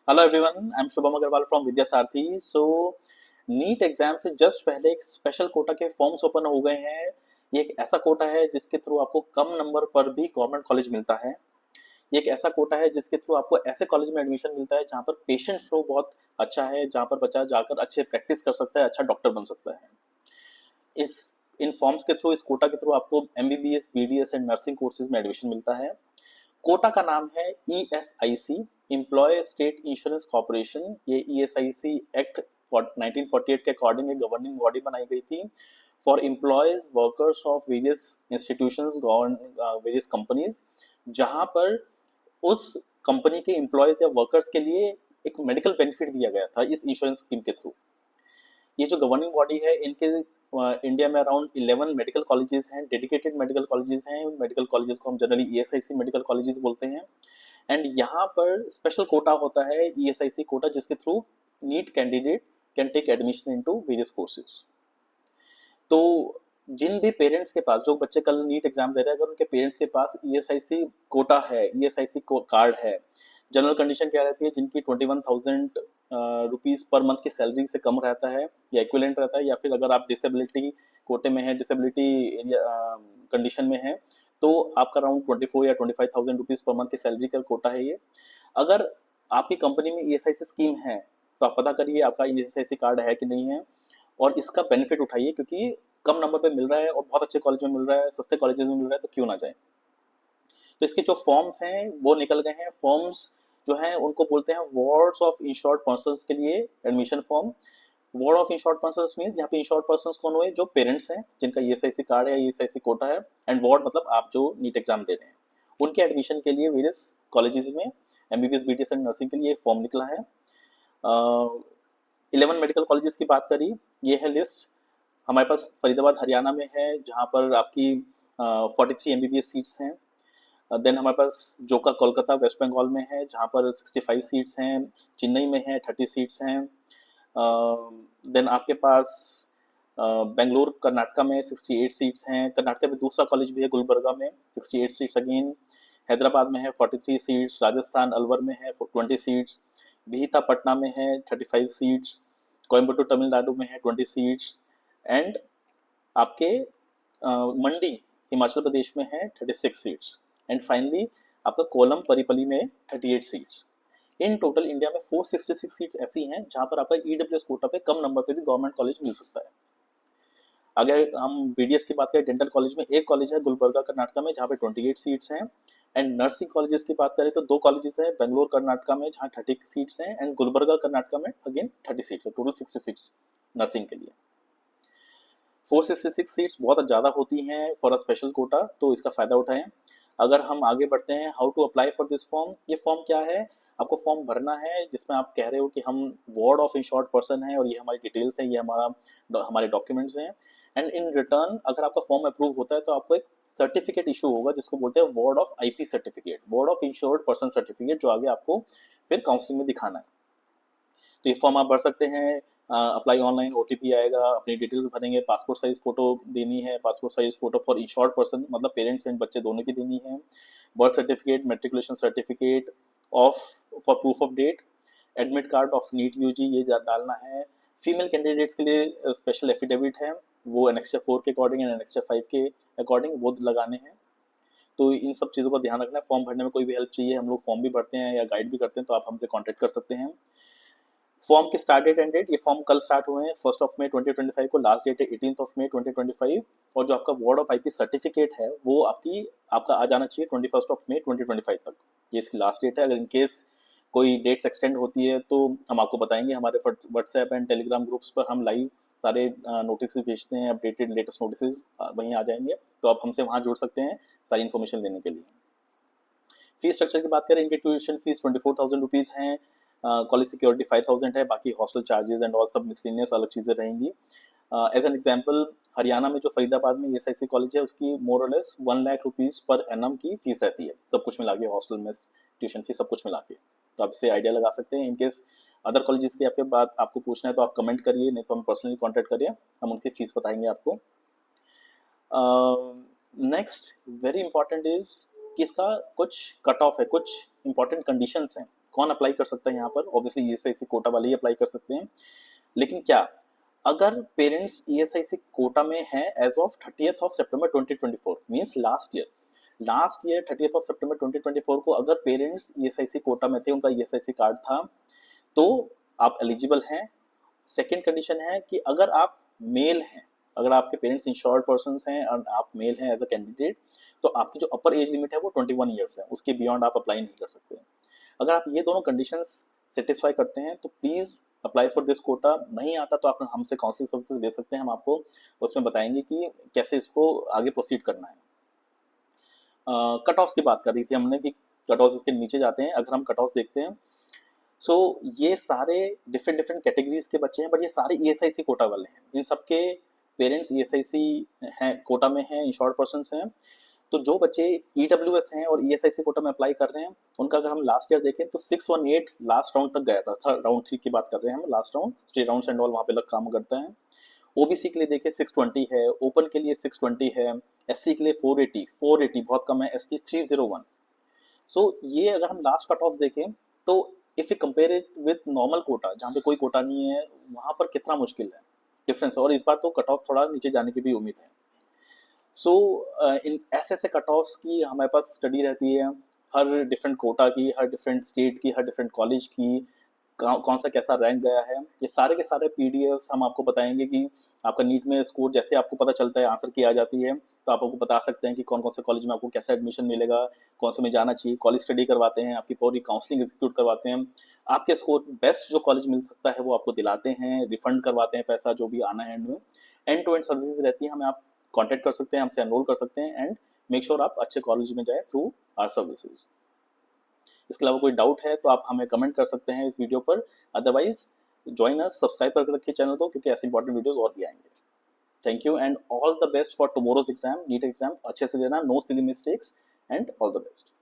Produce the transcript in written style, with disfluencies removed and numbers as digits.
Hello everyone, I am Shubham Agarwal from Vidya Sarthi. NEET exam से just पहले एक स्पेशल कोटा के फॉर्म्स ओपन हो गए हैं। ये एक ऐसा कोटा है जिसके थ्रू आपको कम नंबर पर भी गवर्नमेंट कॉलेज मिलता है। ये एक ऐसा कोटा है जिसके थ्रू आपको ऐसे कॉलेज में एडमिशन मिलता है जहाँ पर पेशेंट फ्लो बहुत अच्छा है, जहाँ पर बच्चा जाकर अच्छे प्रैक्टिस कर सकता है, अच्छा डॉक्टर बन सकता है। इस इन फॉर्म्स के थ्रू, इस कोटा के थ्रू आपको MBBS, BDS and nursing courses में एडमिशन मिलता है। कोटा का नाम है ESIC, Employ State Insurance Corporation. ये ईएसआईसी एक्ट 1948 के अकॉर्डिंग एक गवर्निंग बॉडी बनाई गई थी for employees workers of various institutions, various companies, जहां पर उस कंपनी के एम्प्लॉयज या वर्कर्स के लिए एक मेडिकल बेनिफिट दिया गया था इस इंश्योरेंस स्कीम के थ्रू। ये जो गवर्निंग बॉडी है, इनके इंडिया में अराउंड 11 मेडिकल कॉलेजेस हैं, डेडिकेटेड मेडिकल कॉलेजेस हैं। मेडिकल कॉलेजेस को हम जनरली ईएसआईसी मेडिकल कॉलेजेस बोलते हैं। एंड यहाँ पर स्पेशल कोटा होता है, ईएसआईसी कोटा, जिसके through NEET candidate can take admission into various courses. तो जिन भी पेरेंट्स के पास, जो बच्चे कल नीट एग्जाम दे रहे हैं, अगर उनके पेरेंट्स के पास ईएसआईसी कोटा है, ईएसआईसी कार्ड है, जनरल कंडीशन क्या रहती है, जिनकी 21,000 रुपीज पर मंथ की सैलरी से कम रहता है या इक्विवेलेंट रहता है, या फिर अगर आप डिसेबिलिटी कोटे में है, डिसेबिलिटी कंडीशन में है, तो आपका अराउंड 24 या 25,000 रुपीज पर मंथ की सैलरी का कोटा है ये। अगर आपकी कंपनी में ईएसआईसी स्कीम है तो आप पता करिए आपका ईएसआईसी कार्ड है कि नहीं है, और इसका बेनिफिट उठाइए, क्योंकि कम नंबर पे मिल रहा है और बहुत अच्छे कॉलेज में मिल रहा है, सस्ते कॉलेजेस में मिल रहा है, तो क्यों ना जाए। तो इसके जो फॉर्म्स हैं वो निकल गए हैं। फॉर्म्स जो हैं उनको बोलते हैं वार्ड्स ऑफ इंश्योर्ड पर्सन्स के लिए admission form. Ward of insured persons means यहाँ पे इंश्योर्ड पर्सन्स कौन हुए, जो पेरेंट्स हैं जिनका ईएसआईसी कार्ड है, ईएसआईसी कोटा है। एंड वार्ड मतलब आप जो नीट एग्जाम दे रहे हैं, उनके एडमिशन के लिए वेरियस कॉलेजेस में एमबीबीएस, बीडीएस एंड नर्सिंग के लिए फॉर्म निकला है। 11 मेडिकल कॉलेजेस की बात करी, ये है लिस्ट। हमारे पास फरीदाबाद हरियाणा में है, जहाँ पर आपकी 43 एमबीबीएस सीट्स हैं। देन हमारे पास जोका कोलकाता वेस्ट बंगाल में है, जहाँ पर 65 सीट्स हैं। चेन्नई में है, 30 सीट्स हैं। देन आपके पास बेंगलुरु कर्नाटका में 68 सीट्स हैं। कर्नाटका में दूसरा कॉलेज भी है गुलबर्गा में, 68 सीट्स अगेन। हैदराबाद में है 43 सीट्स। राजस्थान अलवर में है 20 सीट्स। बिहिता पटना में है 35 सीट्स। कोयम्बटूर तमिलनाडु में है 20 सीट्स। एंड आपके मंडी हिमाचल प्रदेश में है 36 सीट्स। एंड फाइनली आपका कोलम परिपली में 38 सीट्स। इन टोटल इंडिया में 466 सीट्स ऐसी हैं जहां पर आपका ईडब्ल्यूएस कोटा पे कम नंबर पे भी गवर्नमेंट कॉलेज मिल सकता है। अगर हम बीडीएस की बात करें, डेंटल कॉलेज में एक कॉलेज है गुलबर्गा कर्नाटका में, जहाँ पे 28 सीट्स हैं। एंड नर्सिंग कॉलेजेस की बात करें तो दो कॉलेजेस हैं बेंगलोर कर्नाटका में, जहाँ 30 सीट्स हैं, एंड गुलबर्गा कर्नाटका में अगेन 30 सीट्स है। टोटल 60 सीट्स नर्सिंग के लिए। 466 सीट्स बहुत ज़्यादा होती हैं फॉर अ स्पेशल कोटा, तो इसका फ़ायदा उठाएं। अगर हम आगे बढ़ते हैं, how to apply for this form. ये फॉर्म क्या है, आपको फॉर्म भरना है जिसमें आप कह रहे हो कि हम वार्ड ऑफ इंश्योर्ड पर्सन हैं और ये हमारी डिटेल्स हैं, ये हमारे डॉक्यूमेंट्स हैं। एंड इन रिटर्न अगर आपका फॉर्म अप्रूव होता है तो आपको एक सर्टिफिकेट इशू होगा जिसको बोलते हैं ward of IP certificate, ward of insured person certificate, जो आगे आपको फिर काउंसलिंग में दिखाना है। तो ये फॉर्म आप भर सकते हैं। अप्लाई ऑनलाइन, ओटीपी आएगा, अपनी डिटेल्स भरेंगे, पासपोर्ट साइज फोटो देनी है, passport size photo for insured person मतलब पेरेंट्स एंड बच्चे दोनों की देनी है। Birth certificate, matriculation certificate of for proof of date, admit card of NEET UG ये डालना है। फीमेल कैंडिडेट्स के लिए स्पेशल एफिडेविट है, वो एनेक्स्चर 4 के अकॉर्डिंग एंड एनेक्स्चर 5 के अकॉर्डिंग वो लगाने हैं। तो इन सब चीज़ों का ध्यान रखना है। फॉर्म भरने में कोई भी हेल्प चाहिए, हम लोग फॉर्म भी भरते हैं या गाइड भी करते हैं, तो आप हमसे कॉन्टैक्ट कर सकते हैं। फॉर्म की स्टार्ट डेट एंड डेट, ये फॉर्म कल स्टार्ट हुए हैं 1 मई 2025 को, लास्ट डेट है 18 मई 2025। और जो आपका वार्ड ऑफ आईपी सर्टिफिकेट है वो आपका आ जाना चाहिए 21 मई 2025 तक। ये इसकी लास्ट डेट है। अगर इनकेस कोई डेट्स एक्सटेंड होती है तो हम आपको बताएंगे, हमारे व्हाट्सएप एंड टेलीग्राम ग्रुप्स पर हम लाइव सारे नोटिस भेजते हैं, अपडेटेड लेटेस्ट नोटिस वहीं आ जाएंगे, तो आप हमसे वहाँ जुड़ सकते हैं सारी इन्फॉर्मेशन लेने के लिए। फीस स्ट्रक्चर की बात करें, इनकी ट्यूशन फीस 24,000 रुपीज़ हैं। कॉलेज सिक्योरिटी 5,000 है, बाकी हॉस्टल चार्जेस एंड ऑल सब मिसलेनियस अलग चीज़ें रहेंगी। एज एन एग्जाम्पल, हरियाणा में जो फरीदाबाद में एसआईसी कॉलेज है उसकी मोर और less 1 lakh rupees per annum की फीस रहती है, सब कुछ मिला के, हॉस्टल में ट्यूशन फीस सब कुछ मिला के। तो आप इससे आइडिया लगा सकते हैं। इनकेस अदर कॉलेजेस की आपके बात आपको पूछना है तो आप कमेंट करिए, नहीं तो हम पर्सनली कॉन्टैक्ट करिए, हम उनकी फीस बताएंगे आपको। नेक्स्ट वेरी इंपॉर्टेंट इज कि इसका कुछ कट ऑफ है, कुछ इंपॉर्टेंट कंडीशंस हैं। कौन अप्लाई कर सकता है यहाँ पर? ऑब्वियसली ईएसआईसी कोटा वाले ही अप्लाई कर सकते हैं। लेकिन क्या अगर पेरेंट्स ईएसआईसी कोटा में हैं एज ऑफ 30th ऑफ सितंबर 2024 means last year 30th of सितंबर 2024 को अगर पेरेंट्स ईएसआईसी कोटा में थे, उनका ईएसआईसी कार्ड था, तो आप एलिजिबल हैं। सेकेंड कंडीशन है कि अगर आप मेल हैं, अगर आपके पेरेंट्स इंश्योर्ड पर्सन हैं और आप मेल हैं एज अ कैंडिडेट, तो आपकी जो अपर एज लिमिट है वो 21 ईयर्स है, उसके बियॉन्ड आप अप्लाई नहीं कर सकते। अगर आप ये दोनों कंडीशंस सेटिस्फाई करते हैं तो please apply for this quota. नहीं आता तो आप हमसे काउंसलिंग सर्विसेज ले सकते हैं, हम आपको उसमें बताएंगे कि कैसे इसको आगे प्रोसीड करना है। कट ऑफ्स की बात कर रही थी हमने कि कट ऑफ्स इसके नीचे जाते हैं। अगर हम कट ऑफ्स देखते हैं, सो ये सारे डिफरेंट डिफरेंट कैटेगरीज के बच्चे हैं, बट ये सारे ईएसआईसी कोटा वाले हैं। इन सबके पेरेंट्स ईएसआईसी हैं, कोटा में हैं, इंश्योर्ड पर्सन्स हैं। तो जो बच्चे ईडब्ल्यूएस हैं और ईएसआईसी कोटा में अप्लाई कर रहे हैं, उनका अगर हम लास्ट ईयर देखें तो 618 लास्ट राउंड तक गया था। थर्ड राउंड 3 की बात कर रहे हैं हम, last round state round and all वहाँ पे लग काम करता है। ओबीसी के लिए देखिए 620 है, ओपन के लिए 620 है, एससी के लिए 480 बहुत कम है, एसटी 301। सो ये अगर हम लास्ट कट ऑफ देखें तो if you compare it with normal quota जहाँ पे कोई कोटा नहीं है, वहाँ पर कितना मुश्किल है डिफरेंस। और इस बार तो कट ऑफ थोड़ा नीचे जाने की भी उम्मीद है। सो इन ऐसे ऐसे कट ऑफ्स की हमारे पास स्टडी रहती है, हर डिफरेंट कोटा की, हर डिफरेंट स्टेट की, हर डिफरेंट कॉलेज की कौन सा कैसा रैंक गया है। ये सारे के सारे पीडीएफ्स हम आपको बताएंगे कि आपका नीट में स्कोर जैसे आपको पता चलता है, आंसर की आ जाती है, तो आप आपको बता सकते हैं कि कौन कौन से कॉलेज में आपको कैसा एडमिशन मिलेगा, कौन से में जाना चाहिए। कॉलेज स्टडी करवाते हैं, आपकी पूरी काउंसलिंग एग्जीक्यूट करवाते हैं, आपके स्कोर बेस्ट जो कॉलेज मिल सकता है वो आपको दिलाते हैं, रिफंड करवाते हैं पैसा जो भी आना है। एंड टू एंड सर्विसेज रहती है, हमें आप कॉन्टैक्ट कर सकते हैं, हमसे एनरोल कर सकते हैं एंड मेक श्योर आप अच्छे कॉलेज में जाए थ्रू आर सर्विसेज। इसके अलावा कोई डाउट है तो आप हमें कमेंट कर सकते हैं इस वीडियो पर। अदरवाइज ज्वाइन अस, सब्सक्राइब करके रखिए चैनल को, क्योंकि ऐसे इंपॉर्टेंट वीडियोस और भी आएंगे। Thank you and all the best for tomorrow's exam, NEET exam अच्छे से देना, no silly mistakes and all the best.